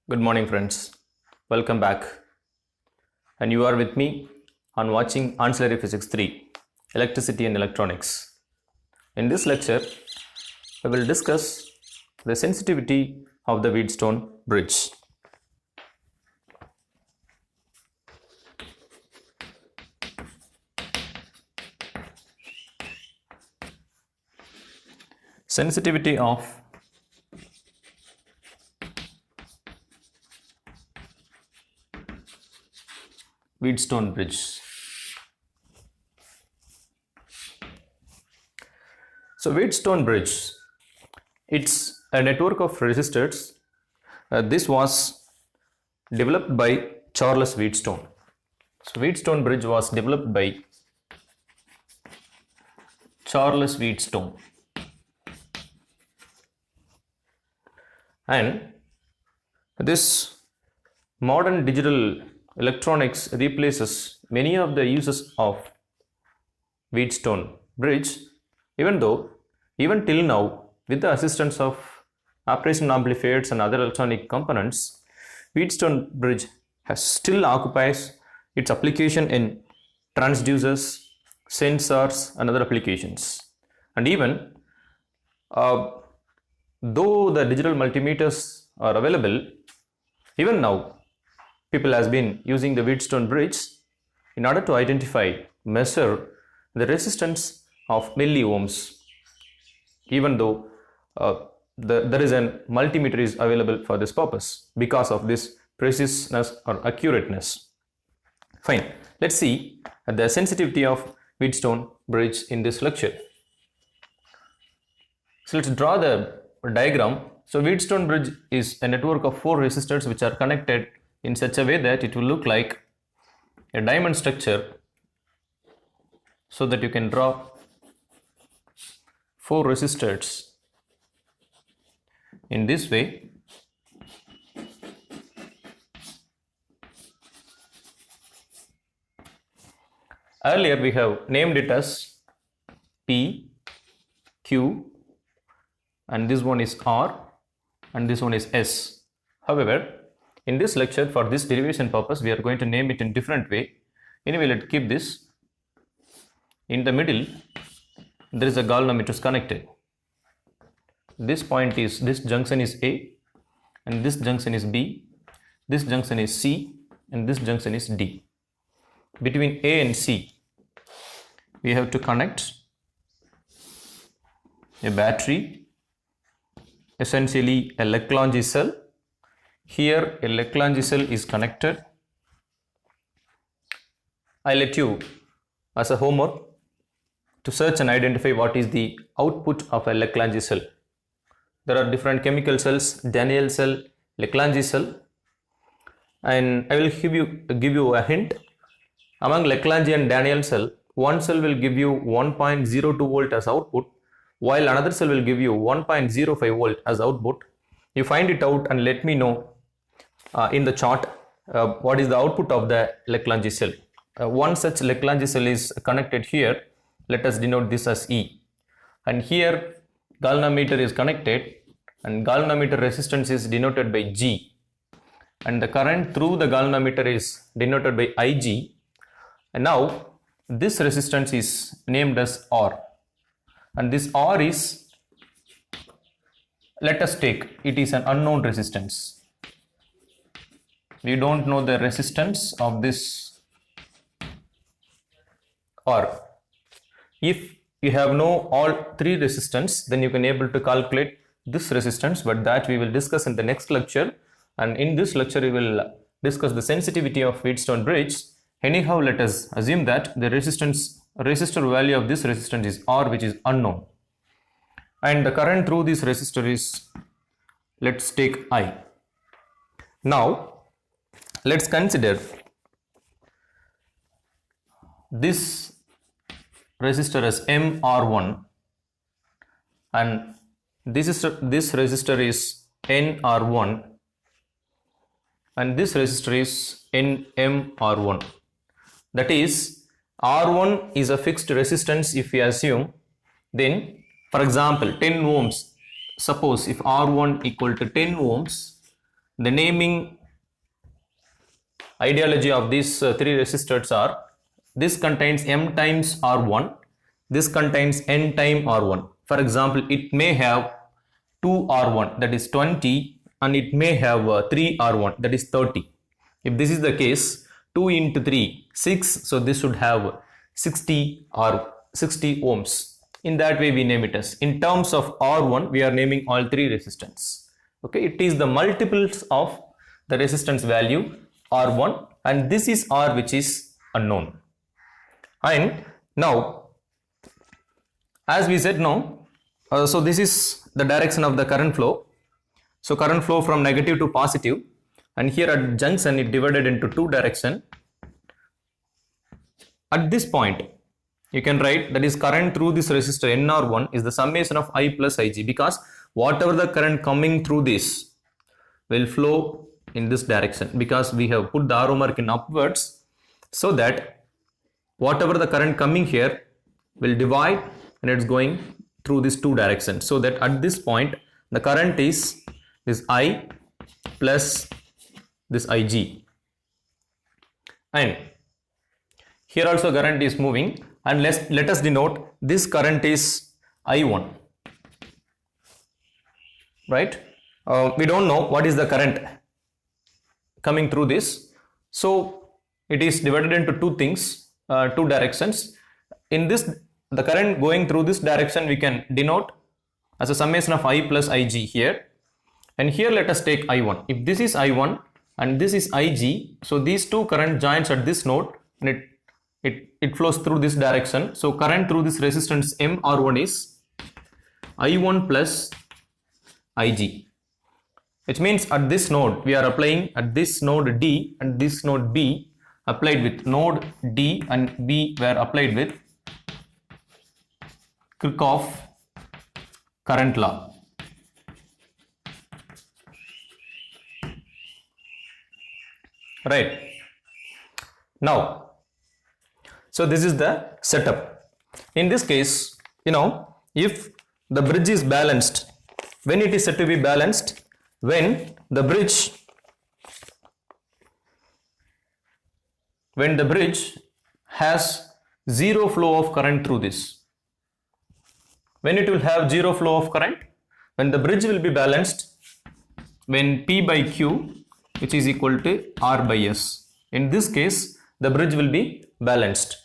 Good morning, friends. Welcome back. And you are with me on watching Ancillary Physics 3 Electricity and Electronics. In this lecture, I will discuss the sensitivity of the Wheatstone bridge. Sensitivity of Wheatstone bridge. So Wheatstone bridge, it's a network of resistors. This was developed by Charles Wheatstone. So Wheatstone bridge was developed by Charles Wheatstone. And this modern digital electronics replaces many of the uses of Wheatstone bridge, even till now, with the assistance of operational amplifiers and other electronic components, Wheatstone bridge still occupies its application in transducers, sensors and other applications. And even though the digital multimeters are available, even now people has been using the Wheatstone bridge in order to identify, measure the resistance of milliohms, even though there is a multimeter is available for this purpose because of this preciseness or accurateness. Fine, let's see the sensitivity of Wheatstone bridge in this lecture. So let's draw the diagram. So Wheatstone bridge is a network of 4 resistors which are connected in such a way that it will look like a diamond structure, so that you can draw 4 resistors in this way. Earlier we have named it as P, Q, and this one is R and this one is S. However, in this lecture, for this derivation purpose, we are going to name it in different way. Anyway, let's keep this. In the middle, there is a galvanometer connected. This junction is A, and this junction is B, this junction is C, and this junction is D. Between A and C, we have to connect a battery, essentially a Lagrange cell. Here a Lagrange cell is connected. I let you as a homework to search and identify what is the output of a Lagrange cell. There are different chemical cells, Daniell cell, Lagrange cell, and I will give you a hint. Among Lagrange and Daniell cell, one cell will give you 1.02 volt as output, while another cell will give you 1.05 volt as output. You find it out and let me know in the chart what is the output of the Lagrange cell. One such Lagrange cell is connected here. Let us denote this as E. And here galvanometer is connected, and galvanometer resistance is denoted by G. And the current through the galvanometer is denoted by Ig. And now this resistance is named as R. And this R is, let us take, it is an unknown resistance. We don't know the resistance of this R. If you have know all 3 resistance, then you can able to calculate this resistance, but that we will discuss in the next lecture. And in this lecture we will discuss the sensitivity of Wheatstone bridge. Anyhow, let us assume that the resistor value of this resistance is R, which is unknown, and the current through this resistor is, let's take I. Now let's consider this resistor as MR1, and this resistor is NR1, and this resistor is NMR1. That is, R1 is a fixed resistance if we assume. Then, for example, 10 ohms. Suppose if R1 equal to 10 ohms, the naming ideology of these three resistors are, this contains m times R1, this contains n time R1. For example, it may have 2 R1, that is 20, and it may have 3 R1, that is 30. If this is the case, 2 into 3, 6, so this should have 60 ohms. In that way we name it as. In terms of R1, we are naming all three resistance. Okay, it is the multiples of the resistance value R1, and this is R which is unknown. And now, as we said now, so this is the direction of the current flow. So current flow from negative to positive, and here at junction it divided into two direction. At this point, you can write that is current through this resistor NR1 is the summation of I plus Ig, because whatever the current coming through this will flow in this direction, because we have put the arrow mark in upwards, so that whatever the current coming here will divide and it's going through these two directions, so that at this point the current is this I plus this Ig, and here also current is moving, and let us denote this current is I1, right? We don't know what is the current coming through this, so it is divided into two things, two directions. In this, the current going through this direction we can denote as a summation of I plus Ig here, and here let us take I1. If this is I1 and this is Ig, so these two current joins at this node, and it flows through this direction. So current through this resistance MR1 is I1 plus Ig, which means at this node we are applying at this node D and this node B, applied with node D and B were applied with Kirchhoff current law. Right. Now, so this is the setup. In this case, if the bridge is balanced, when it is said to be balanced, when the bridge has zero flow of current through this. When it will have zero flow of current, when the bridge will be balanced, when P by Q, which is equal to R by S. In this case, the bridge will be balanced.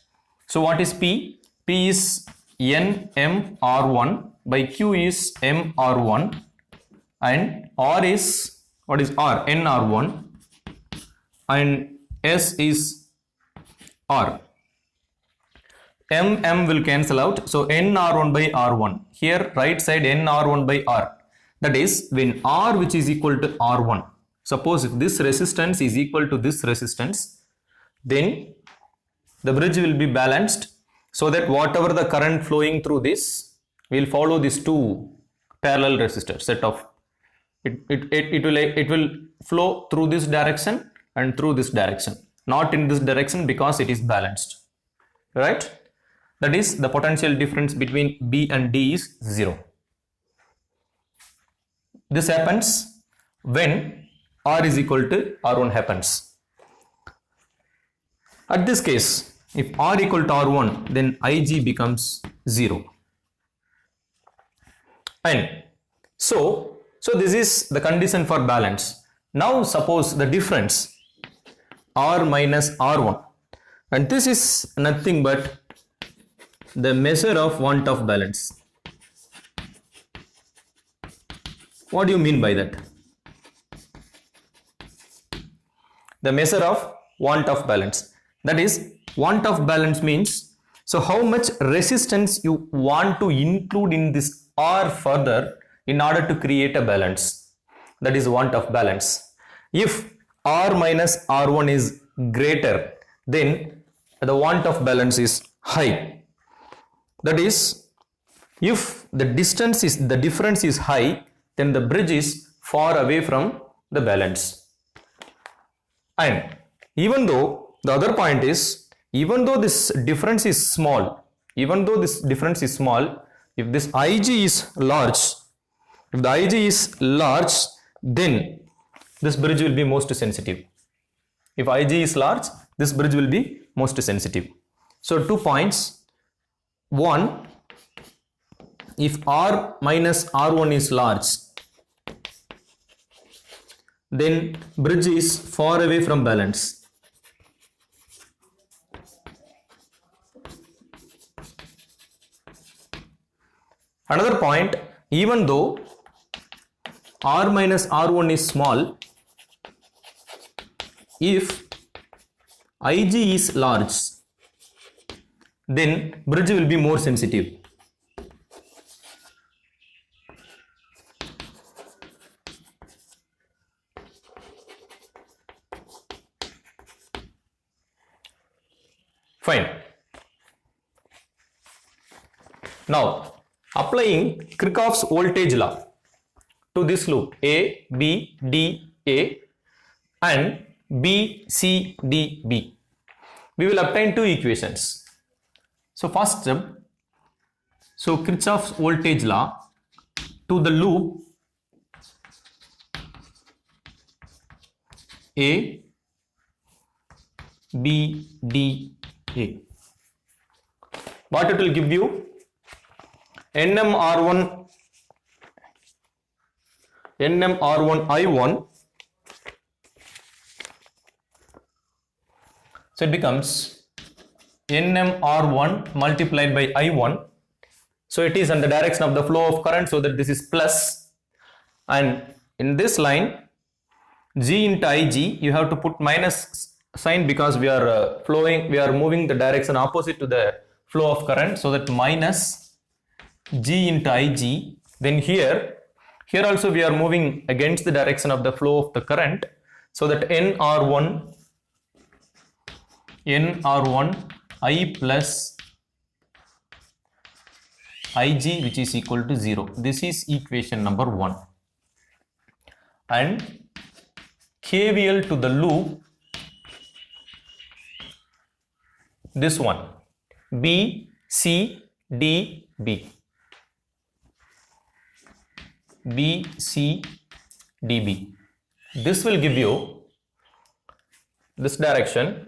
So what is P? P is N M R1 by Q is M R1, and R is, what is R? N R1, and S is R. M will cancel out, so N R1 by R1. Here right side N R1 by R. That is, when R which is equal to R1, suppose if this resistance is equal to this resistance, then the bridge will be balanced, so that whatever the current flowing through this will follow these two parallel resistors set of it will flow through this direction and through this direction, not in this direction, because it is balanced, right? That is, the potential difference between B and D is 0. This happens when R is equal to R1 happens. At this case, if R equal to R1, then Ig becomes 0. And so this is the condition for balance. Now suppose the difference R minus R1, and this is nothing but the measure of want of balance. What do you mean by that? The measure of want of balance. That is, want of balance means, so how much resistance you want to include in this R further in order to create a balance. That is want of balance. If R minus R1 is greater, then the want of balance is high. That is, if the difference is high, then the bridge is far away from the balance. And even though the other point is, even though this difference is small, if this Ig is large, then this bridge will be most sensitive. If Ig is large, this bridge will be most sensitive. So 2 points. 1, if R minus R1 is large, then bridge is far away from balance. Another point, even though R minus R1 is small, if Ig is large, then bridge will be more sensitive. Fine. Now, applying Kirchhoff's voltage law to this loop A, B, D, A and B, C, D, B, we will obtain two equations. So first step, so Kirchhoff's voltage law to the loop A, B, D, A. What it will give you? NMR1 I1. So it becomes NMR1 multiplied by I1. So it is in the direction of the flow of current, so that this is plus. And in this line, G into Ig, you have to put minus sign because we are moving the direction opposite to the flow of current, so that minus G into Ig. Then here also we are moving against the direction of the flow of the current, so that NR1 I plus Ig, which is equal to 0. This is equation number 1. And KVL to the loop, this one, B, C, D, B. B, C, D, B. This will give you this direction.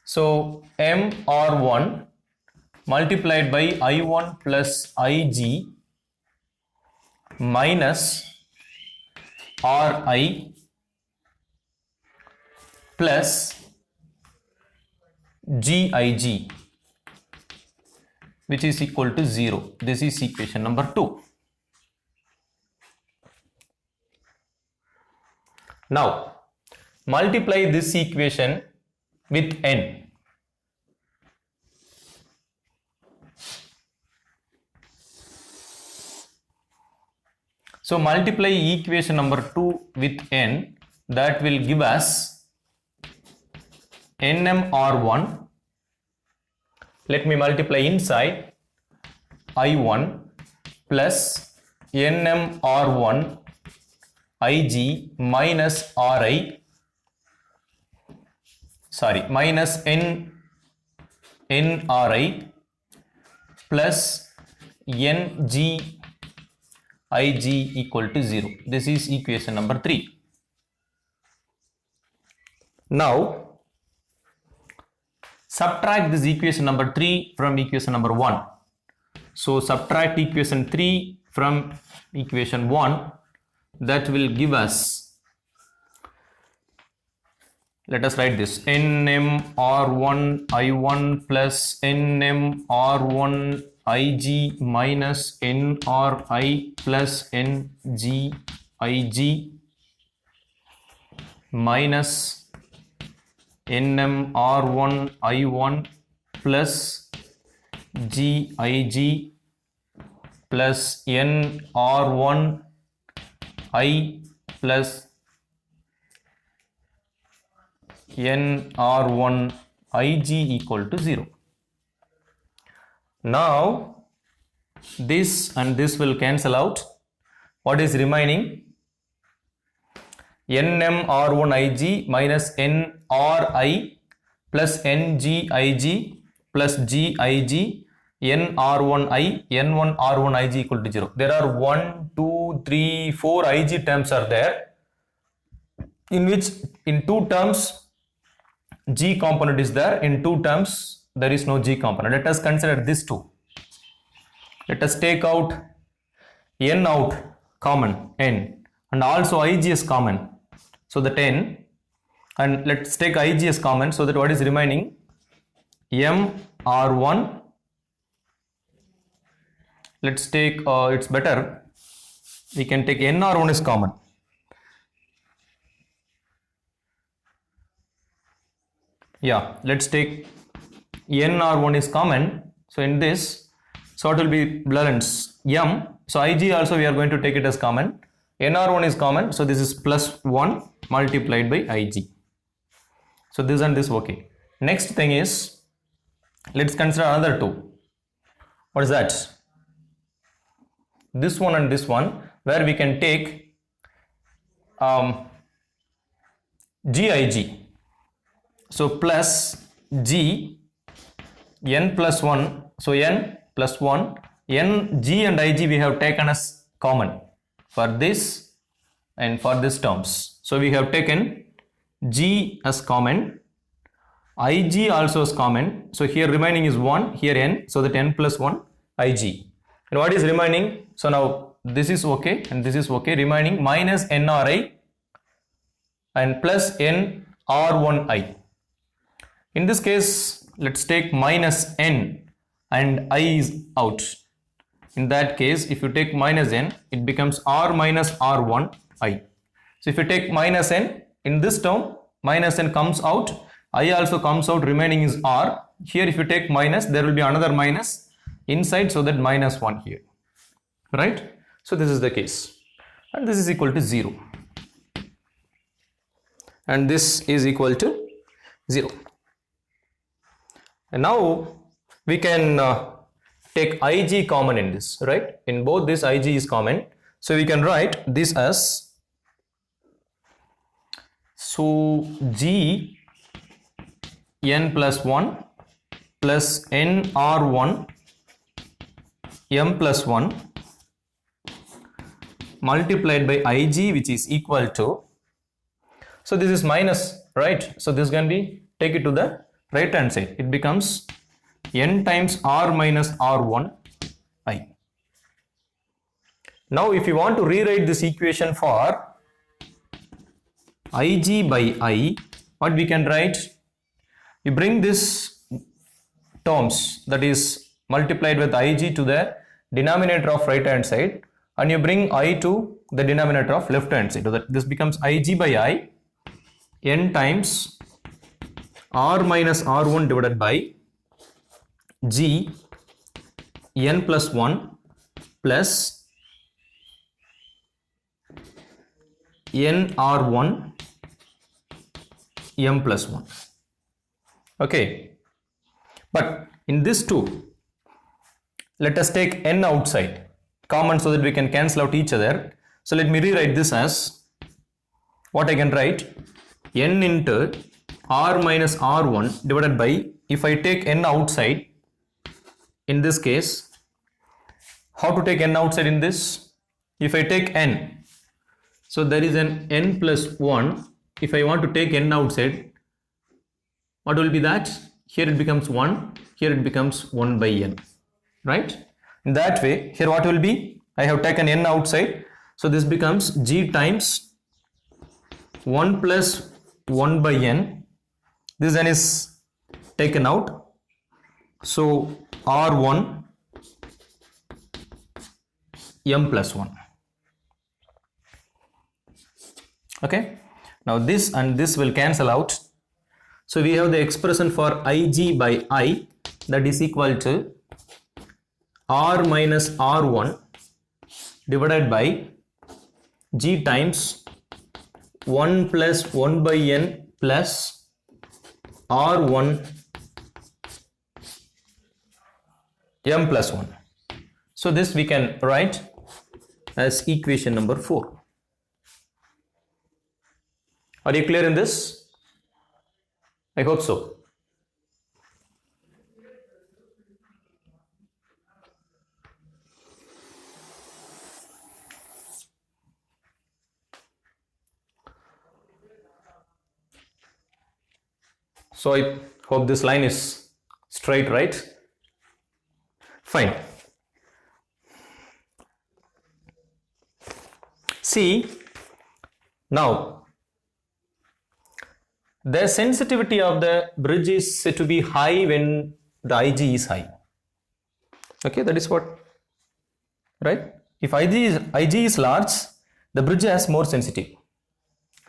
So MR1 multiplied by I1 plus Ig minus Ri plus Gig, which is equal to 0. This is equation number 2. Now, multiply this equation with n. So, multiply equation number 2 with n, that will give us NMR1. Let me multiply inside I1 plus NMR1 Ig minus Ri, minus NRI plus NG Ig equal to 0. This is equation number 3. Now, subtract this equation number 3 from equation number 1. So, subtract equation 3 from equation 1. That will give us, let us write this, NMR1 I1 plus NMR1 Ig minus NRI plus NG Ig minus NMR1 I1 plus Gig plus NR1 I plus NR1 Ig equal to 0. Now, this and this will cancel out. What is remaining? NMR1 Ig minus NRI plus NGIG plus GIG NR1I N1 R1 Ig equal to 0. There are 1, 2, 3, 4 Ig terms are there. in which in two terms G component is there, in two terms there is no G component. Let us consider this two. Let us take out n out common, n, and also Ig is common, so that n, and let's take Ig as common, so that what is remaining, mr1, let's take, it's better, we can take nr1 is common. Yeah, let's take nr1 is common, so in this, so it will be balance m, so Ig also we are going to take it as common, nr1 is common, so this is plus 1 multiplied by Ig. So this and this okay. Next thing is, let's consider another two. What is that? This one and this one, where we can take Gig. So plus G n plus 1, so n plus 1, n, G and Ig we have taken as common for this and for this terms. So we have taken G as common, Ig also as common, so here remaining is 1, here n, so that n plus 1 Ig. And what is remaining? So now this is okay and this is okay, remaining minus nri and plus nr1i. In this case, let's take minus n and I is out. In that case, if you take minus n, it becomes r minus r1 I. So if you take minus n, in this term, minus n comes out, I also comes out, remaining is r. Here if you take minus, there will be another minus inside, so that minus 1 here, right? So this is the case, and this is equal to 0, and this is equal to 0. And now we can take Ig common in this, right? In both this Ig is common, so we can write this as, so G n plus 1 plus nr1 m plus 1 multiplied by Ig, which is equal to, so this is minus, right? So this can be, take it to the right hand side, it becomes n times r minus r1 I. Now if you want to rewrite this equation for Ig by I, what we can write, you bring this terms, that is multiplied with Ig to the denominator of right hand side, and you bring I to the denominator of left hand side, so that this becomes Ig by I n times r minus r1 divided by G n plus 1 plus nr1 m plus 1. Okay, but in this two, let us take n outside common, so that we can cancel out each other. So let me rewrite this as, what I can write, n into r minus r1 divided by, if I take n outside, in this case, how to take n outside in this? If I take n, so there is an n plus 1, if I want to take n outside, what will be that? Here it becomes 1, here it becomes 1 by n, right? In that way, here what will be? I have taken n outside, so this becomes G times 1 plus 1 by n, this n is taken out, so r1 m plus 1. Okay, now this and this will cancel out, so we have the expression for Ig by I, that is equal to r minus r1 divided by G times 1 plus 1 by n plus r1 m plus 1. So this we can write as equation number 4. Are you clear in this? I hope so. So I hope this line is straight, right? Fine. See, now the sensitivity of the bridge is said to be high when the Ig is high. Okay, that is what, right? If Ig is large, the bridge has more sensitivity.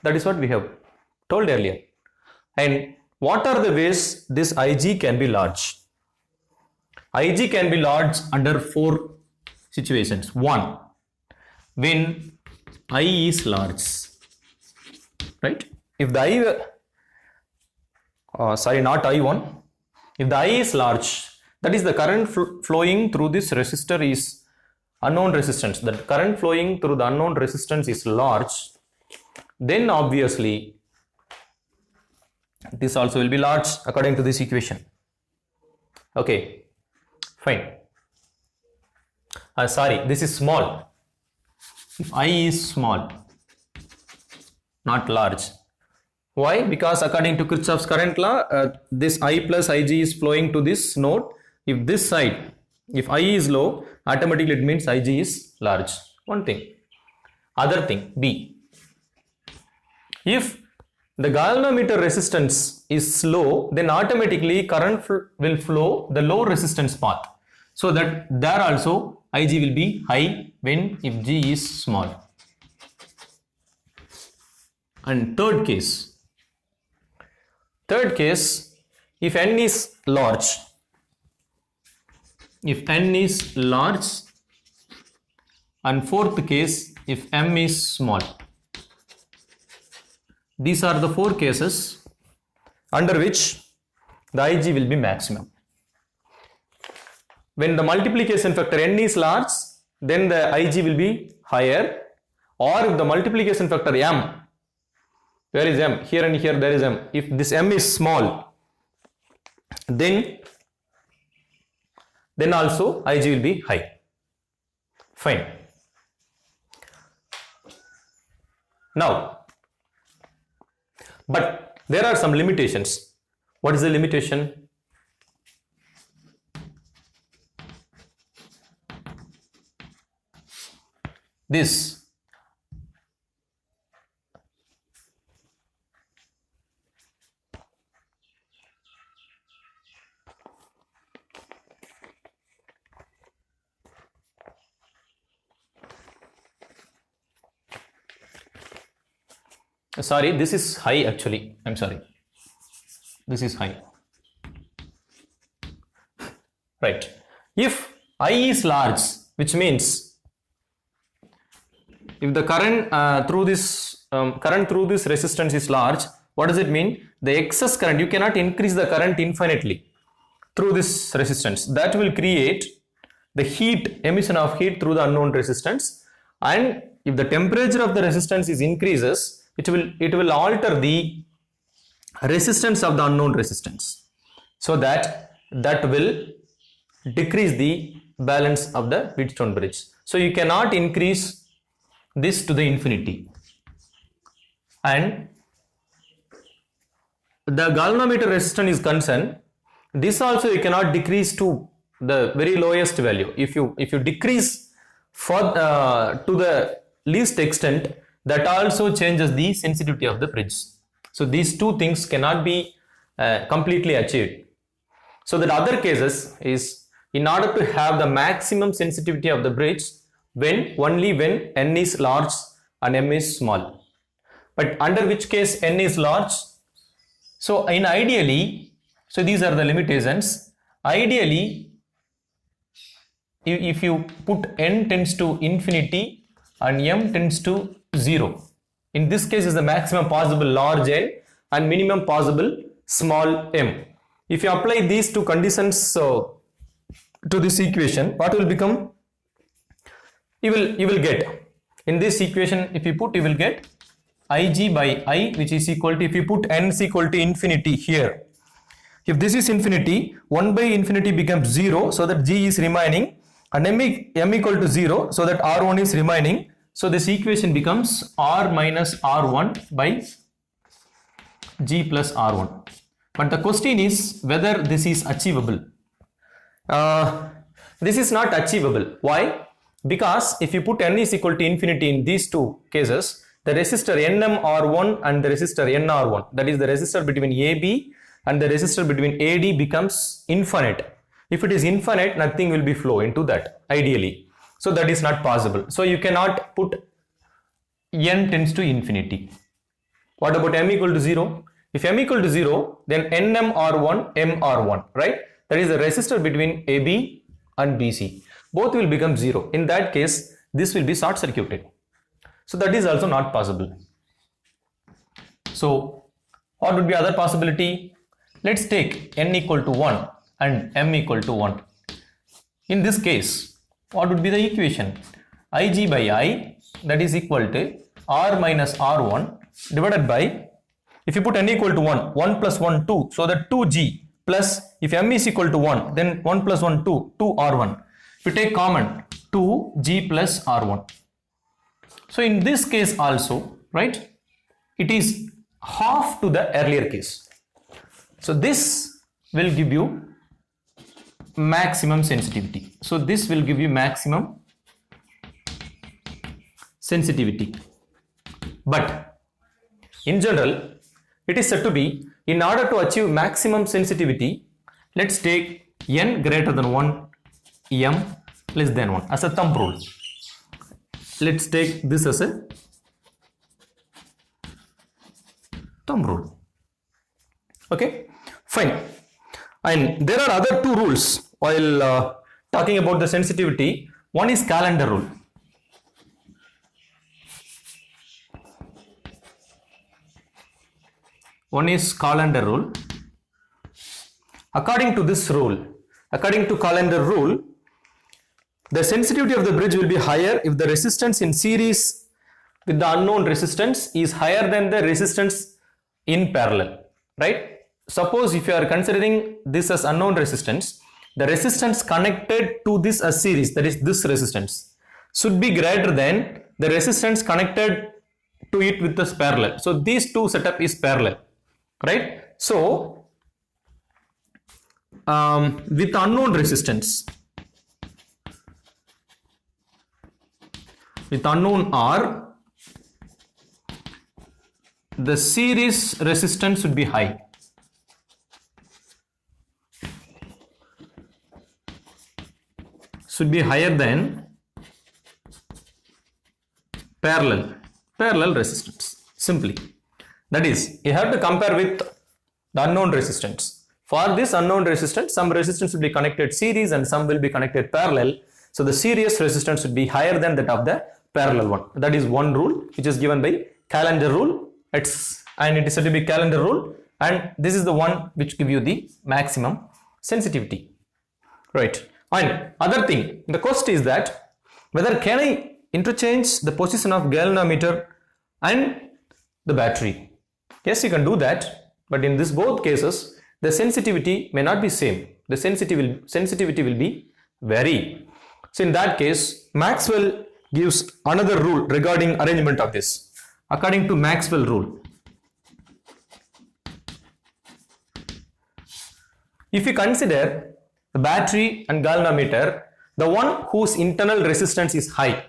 That is what we have told earlier. And what are the ways this Ig can be large? Ig can be large under 4 situations. 1, when I is large, right? If the not I1, if the I is large, that is the current flowing through this resistor is unknown resistance, the current flowing through the unknown resistance is large, then obviously this also will be large according to this equation. Okay, fine. This is small. If I is small, not large. Why? Because according to Kirchhoff's current law, this I plus Ig is flowing to this node. If this side, if I is low, automatically it means Ig is large. One thing. Other thing, B. If the galvanometer resistance is low, then automatically current will flow the low resistance path. So that there also Ig will be high when if G is small. And third case, if N is large, and fourth case, if M is small. These are the 4 cases under which the Ig will be maximum. When the multiplication factor N is large, then the Ig will be higher, or if the multiplication factor M, where is M? Here and here there is M. If this M is small, then also Ig will be high. Fine. Now, but there are some limitations. What is the limitation? This. Sorry, this is high actually. I'm sorry. This is high. Right. If I is large, which means if the current through this resistance is large, what does it mean? The excess current, you cannot increase the current infinitely through this resistance. That will create the emission of heat through the unknown resistance. And if the temperature of the resistance is increases, it will alter the resistance of the unknown resistance, so that will decrease the balance of the Wheatstone bridge. So you cannot increase this to the infinity, and the galvanometer resistance is concerned, this also you cannot decrease to the very lowest value. If you decrease to the least extent, that also changes the sensitivity of the bridge. So these 2 things cannot be completely achieved. So that other cases is, in order to have the maximum sensitivity of the bridge, only when N is large and M is small. But under which case N is large? So ideally, so these are the limitations. Ideally, if you put N tends to infinity and M tends to 0, in this case is the maximum possible large N and minimum possible small m. If you apply these 2 conditions to this equation, what will become? You will get, in this equation, if you put, you will get Ig by I, which is equal to, if you put N is equal to infinity here, if this is infinity, 1 by infinity becomes 0, so that G is remaining, and M equal to 0, so that R1 is remaining. So this equation becomes R minus R1 by G plus R1. But the question is whether this is achievable. This is not achievable. Why? Because if you put n is equal to infinity in these two cases, the resistor NMR1 and the resistor NR1, that is the resistor between AB and the resistor between AD, becomes infinite. If it is infinite, nothing will be flow into that ideally. So that is not possible. So you cannot put n tends to infinity. What about m equal to 0? If m equal to 0, then NMR1, MR1, right? That is the resistor between AB and BC. Both will become 0. In that case, this will be short circuited. So that is also not possible. So what would be other possibility? Let's take n equal to 1 and m equal to 1. In this case, what would be the equation? Ig by I, that is equal to R minus R1 divided by, if you put n equal to 1, 1 plus 1, 2, so that 2G plus, if m is equal to 1, then 1 plus 1, 2, 2R1. If you take common, 2G plus R1. So in this case also, right, it is half to the earlier case. So this will give you maximum sensitivity. So this will give you maximum sensitivity. But in general, it is said to be, in order to achieve maximum sensitivity, let's take n greater than 1, m less than 1 as a thumb rule. Let's take this as a thumb rule. Okay, fine. And there are other two rules while talking about the sensitivity. One is calendar rule. One is calendar rule. According to this rule, according to calendar rule, the sensitivity of the bridge will be higher if the resistance in series with the unknown resistance is higher than the resistance in parallel, right? Suppose if you are considering this as unknown resistance, the resistance connected to this as series, that is this resistance, should be greater than the resistance connected to it with this parallel. So these two setup is parallel, right? So with unknown resistance, with unknown R, the series resistance should be high. Should be higher than parallel resistance, simply. That is, you have to compare with the unknown resistance. For this unknown resistance, some resistance will be connected series and some will be connected parallel. So the series resistance should be higher than that of the parallel one. That is one rule which is given by calendar rule. It is said to be calendar rule, and this is the one which give you the maximum sensitivity, right? And other thing, the question is that whether can I interchange the position of galvanometer and the battery? Yes, you can do that, but in this both cases, the sensitivity may not be same. The sensitivity will be vary. So in that case, Maxwell gives another rule regarding arrangement of this. According to Maxwell rule, if you consider the battery and galvanometer, the one whose internal resistance is high,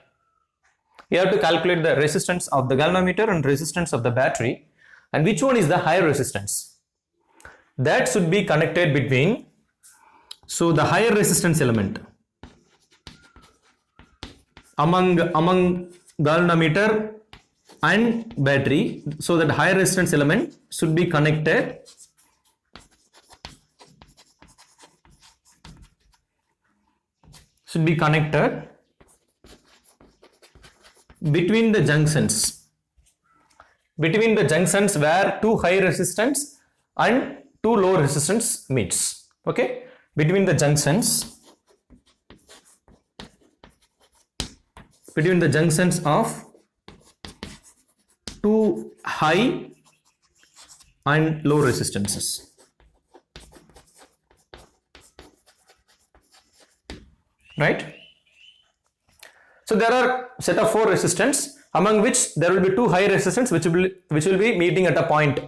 you have to calculate the resistance of the galvanometer and resistance of the battery, and which one is the higher resistance. That should be connected between, so the higher resistance element among galvanometer and battery, so that higher resistance element should be connected between the junctions where two high resistance and two low resistance meets. Okay, between the junctions of two high and low resistances, right? So there are set of 4 resistance, among which there will be 2 high resistance which will be meeting at a point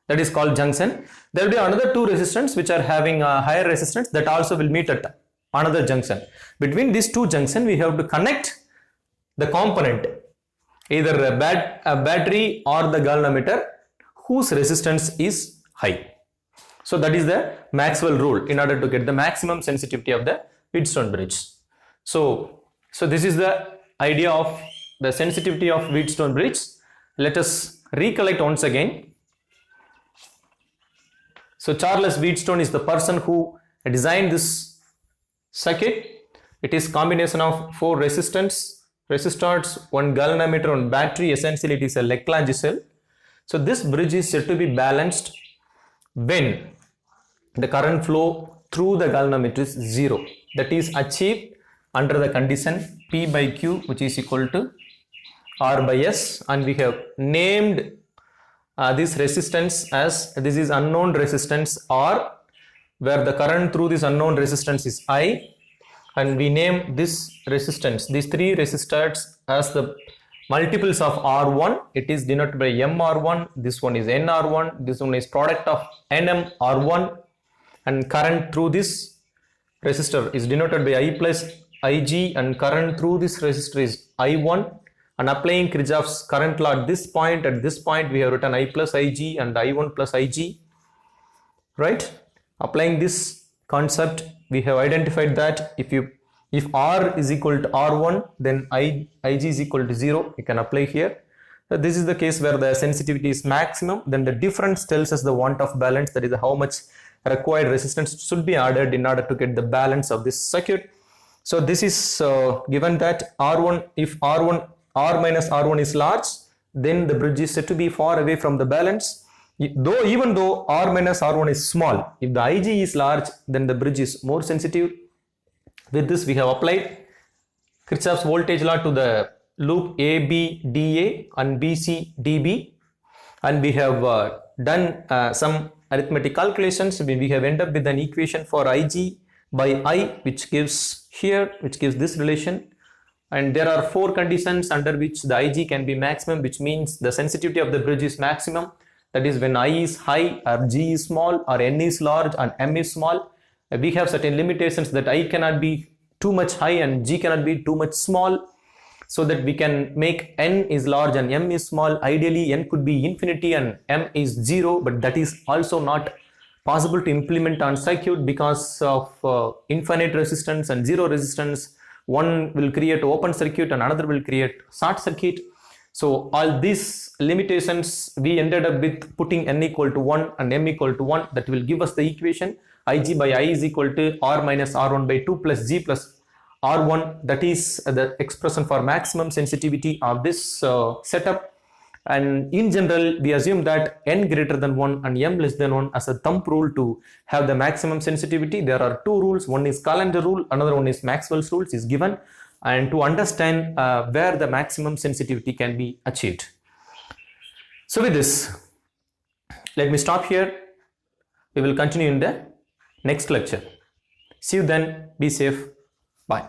that is called junction. There will be another two resistance which are having a higher resistance that also will meet at another junction. Between these two junction, we have to connect the component, either a battery or the galvanometer whose resistance is high. So that is the Maxwell rule in order to get the maximum sensitivity of the Wheatstone bridge. So this is the idea of the sensitivity of Wheatstone bridge. Let us recollect once again. So Charles Wheatstone is the person who designed this circuit. It is combination of 4 resistors, one galvanometer, one battery. Essentially it is a Lagrange cell. So this bridge is said to be balanced when the current flow through the galvanometer is 0. That is achieved under the condition P by Q, which is equal to R by S, and we have named this resistance as, this is unknown resistance R, where the current through this unknown resistance is I, and we name this resistance, these 3 resistors, as the multiples of R1. It is denoted by MR1, this one is NR1, this one is product of NMR1, and current through this resistor is denoted by I plus Ig, and current through this resistor is I1. And applying Kirchhoff's current law at this point we have written I plus Ig and I1 plus Ig, right? Applying this concept, we have identified that if R is equal to R1, then Ig is equal to 0. You can apply here. So this is the case where the sensitivity is maximum. Then the difference tells us the want of balance, that is how much required resistance should be added in order to get the balance of this circuit. So this is given that R1, if R minus R1 is large, then the bridge is said to be far away from the balance. Even though R minus R1 is small, if the Ig is large, then the bridge is more sensitive. With this, we have applied Kirchhoff's voltage law to the loop ABDA and BCDB, and we have done some arithmetic calculations. We have ended up with an equation for Ig by I, which gives this relation. And there are 4 conditions under which the Ig can be maximum, which means the sensitivity of the bridge is maximum. That is when I is high, or G is small, or N is large and M is small. We have certain limitations that I cannot be too much high and G cannot be too much small, so that we can make N is large and M is small. Ideally N could be infinity and M is 0, but that is also not possible to implement on circuit because of infinite resistance and 0 resistance. One will create open circuit and another will create short circuit. So all these limitations, we ended up with putting N equal to 1 and M equal to 1. That will give us the equation Ig by I is equal to R minus R1 by 2 plus G plus R1. That is the expression for maximum sensitivity of this setup. And in general, we assume that N greater than 1 and M less than 1 as a thumb rule to have the maximum sensitivity. There are 2 rules. One is Callendar rule, another one is Maxwell's rules is given, and to understand where the maximum sensitivity can be achieved. So with this, let me stop here. We will continue in the next lecture. See you then. Be safe. Bye.